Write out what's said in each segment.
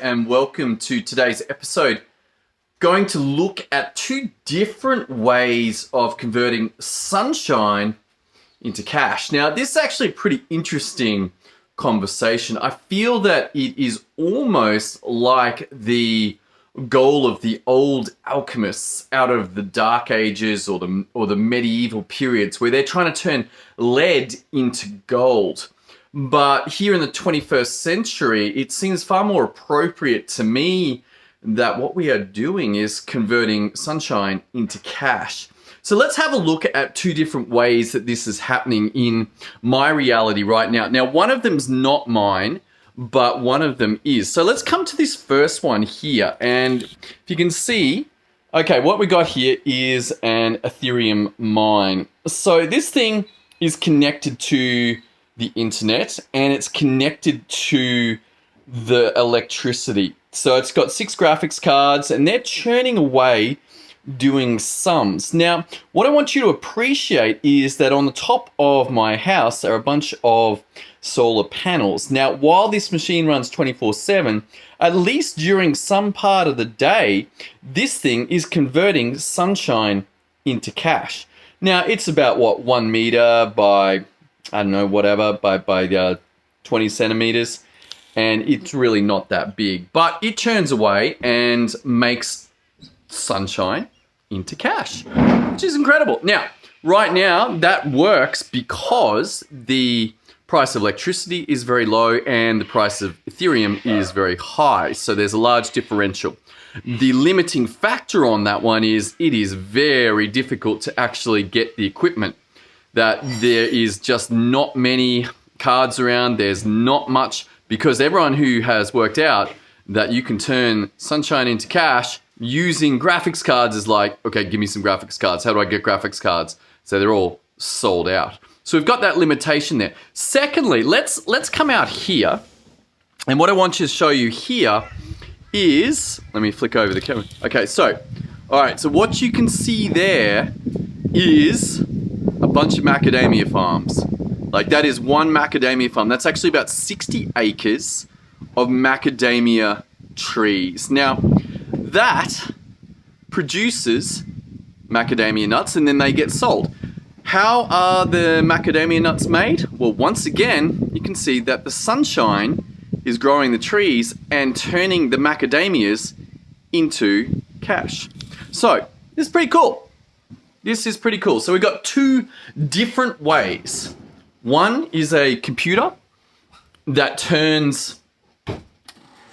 and welcome to today's episode. Going to look at two different ways of converting sunshine into cash. Now, this is actually a pretty interesting conversation. I feel that it is almost like the goal of the old alchemists out of the Dark Ages or the medieval periods, where they're trying to turn lead into gold. But here in the 21st century, it seems far more appropriate to me that what we are doing is converting sunshine into cash. So let's have a look at two different ways that this is happening in my reality right now. Now, one of them is not mine, but one of them is. So let's come to this first one here. And if you can see, okay, what we got here is an Ethereum mine. So this thing is connected to the internet and it's connected to the electricity. So it's got 6 graphics cards and they're churning away doing sums. Now, what I want you to appreciate is that on the top of my house are a bunch of solar panels. Now, while this machine runs 24/7, at least during some part of the day, this thing is converting sunshine into cash. Now, it's about, 1 meter by, I don't know, whatever, by 20 centimeters. And it's really not that big, but it churns away and makes sunshine into cash, which is incredible. Now, right now, that works because the price of electricity is very low and the price of Ethereum is very high. So there's a large differential. The limiting factor on that one is it is very difficult to actually get the equipment. That there is just not many cards around. There's not much, because everyone who has worked out that you can turn sunshine into cash using graphics cards is like, okay, give me some graphics cards. How do I get graphics cards? So they're all sold out. So we've got that limitation there. Secondly, let's come out here. And what I want you to show you here is, let me flick over the camera. Okay, so, all right, so what you can see there is a bunch of macadamia farms. Like, that is one macadamia farm. That's actually about 60 acres of macadamia trees. Now, that produces macadamia nuts and then they get sold. How are the macadamia nuts made? Well, once again, you can see that the sunshine is growing the trees and turning the macadamias into cash. So, this is pretty cool. This is pretty cool. So we've got two different ways. One is a computer that turns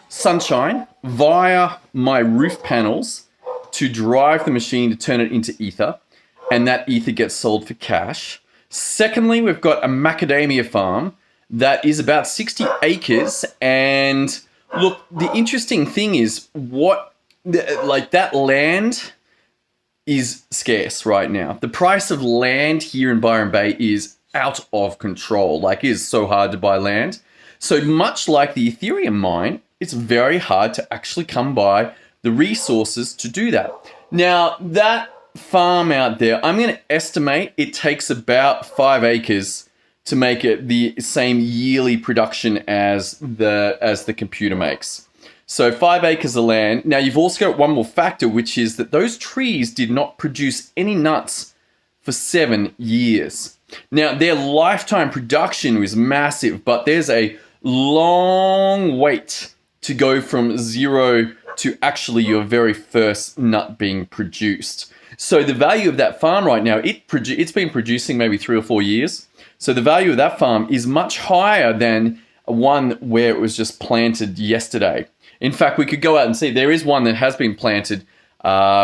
sunshine via my roof panels to drive the machine to turn it into ether, and that ether gets sold for cash. Secondly, we've got a macadamia farm that is about 60 acres, and look, the interesting thing is that land is scarce right now. The price of land here in Byron Bay is out of control. Like, it is so hard to buy land. So much like the Ethereum mine, it's very hard to actually come by the resources to do that. Now, that farm out there, I'm going to estimate it takes about 5 acres to make it the same yearly production as the computer makes. So 5 acres of land. Now, you've also got one more factor, which is that those trees did not produce any nuts for 7 years. Now, their lifetime production was massive, but there's a long wait to go from zero to actually your very first nut being produced. So the value of that farm right now, it's been producing maybe 3 or 4 years. So the value of that farm is much higher than one where it was just planted yesterday. In fact, we could go out and see, there is one that has been planted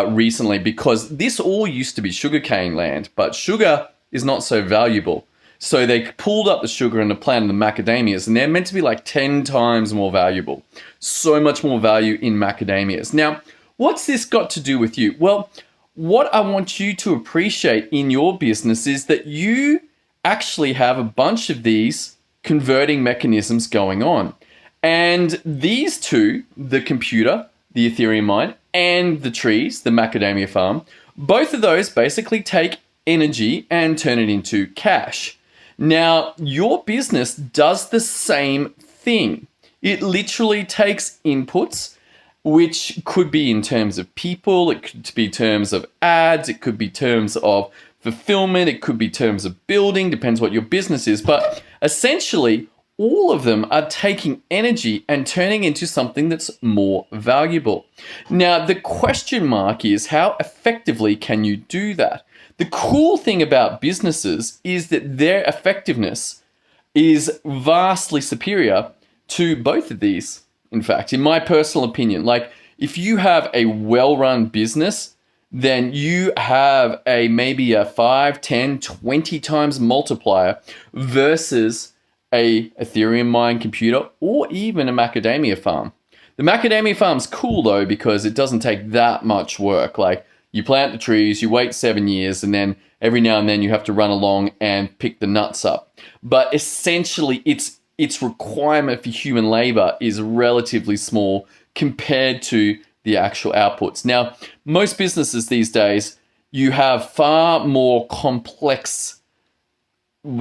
recently, because this all used to be sugarcane land, but sugar is not so valuable. So they pulled up the sugar and planted the macadamias, and they're meant to be like 10 times more valuable. So much more value in macadamias. Now, what's this got to do with you? Well, what I want you to appreciate in your business is that you actually have a bunch of these converting mechanisms going on. And these two, the computer, the Ethereum mine, and the trees, the macadamia farm, both of those basically take energy and turn it into cash. Now, your business does the same thing. It literally takes inputs, which could be in terms of people, it could be terms of ads, it could be terms of fulfillment, it could be terms of building, depends what your business is. But essentially, all of them are taking energy and turning into something that's more valuable. Now, the question mark is, how effectively can you do that? The cool thing about businesses is that their effectiveness is vastly superior to both of these. In fact, in my personal opinion, like if you have a well-run business, then you have maybe a 5, 10, 20 times multiplier versus a Ethereum mine computer or even a macadamia farm. The macadamia farm's cool though because it doesn't take that much work. Like you plant the trees, you wait 7 years, and then every now and then you have to run along and pick the nuts up. But essentially its requirement for human labor is relatively small compared to the actual outputs. Now, most businesses these days, you have far more complex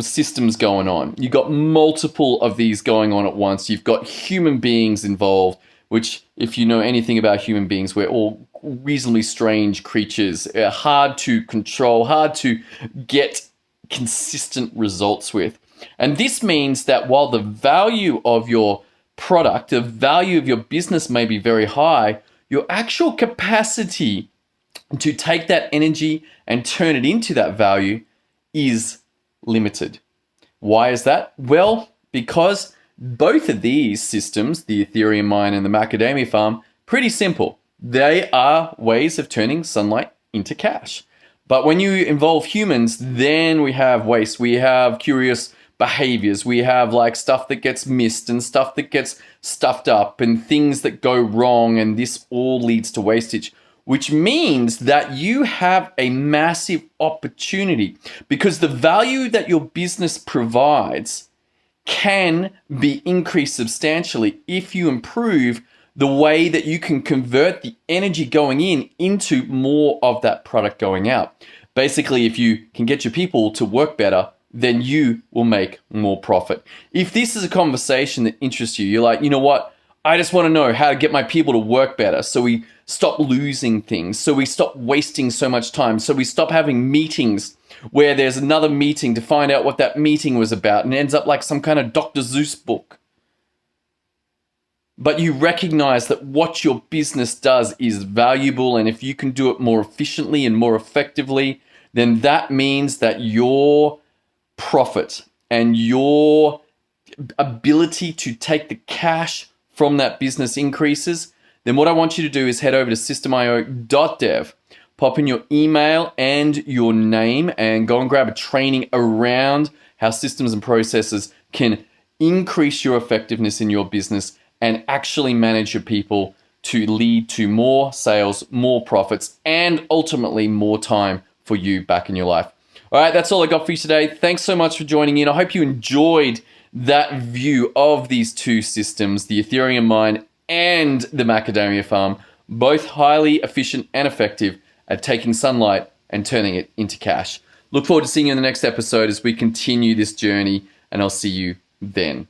systems going on. You've got multiple of these going on at once. You've got human beings involved, which if you know anything about human beings, we're all reasonably strange creatures, hard to control, hard to get consistent results with. And this means that while the value of your product, the value of your business may be very high, your actual capacity to take that energy and turn it into that value is limited. Why is that? Well, because both of these systems, the Ethereum mine and the macadamia farm, pretty simple. They are ways of turning sunlight into cash. But when you involve humans, then we have waste. We have curious behaviors. We have like stuff that gets missed and stuff that gets stuffed up and things that go wrong. And this all leads to wastage, which means that you have a massive opportunity because the value that your business provides can be increased substantially if you improve the way that you can convert the energy going in into more of that product going out. Basically, if you can get your people to work better, then you will make more profit. If this is a conversation that interests you, you're like, you know what? I just want to know how to get my people to work better. So we stop losing things. So we stop wasting so much time. So we stop having meetings where there's another meeting to find out what that meeting was about and it ends up like some kind of Dr. Seuss book. But you recognize that what your business does is valuable, and if you can do it more efficiently and more effectively, then that means that your profit and your ability to take the cash from that business increases. Then what I want you to do is head over to systemio.dev, pop in your email and your name, and go and grab a training around how systems and processes can increase your effectiveness in your business and actually manage your people to lead to more sales, more profits, and ultimately more time for you back in your life. All right, that's all I got for you today. Thanks so much for joining in. I hope you enjoyed that view of these two systems, the Ethereum mine and the macadamia farm, both highly efficient and effective at taking sunlight and turning it into cash. Look forward to seeing you in the next episode as we continue this journey, and I'll see you then.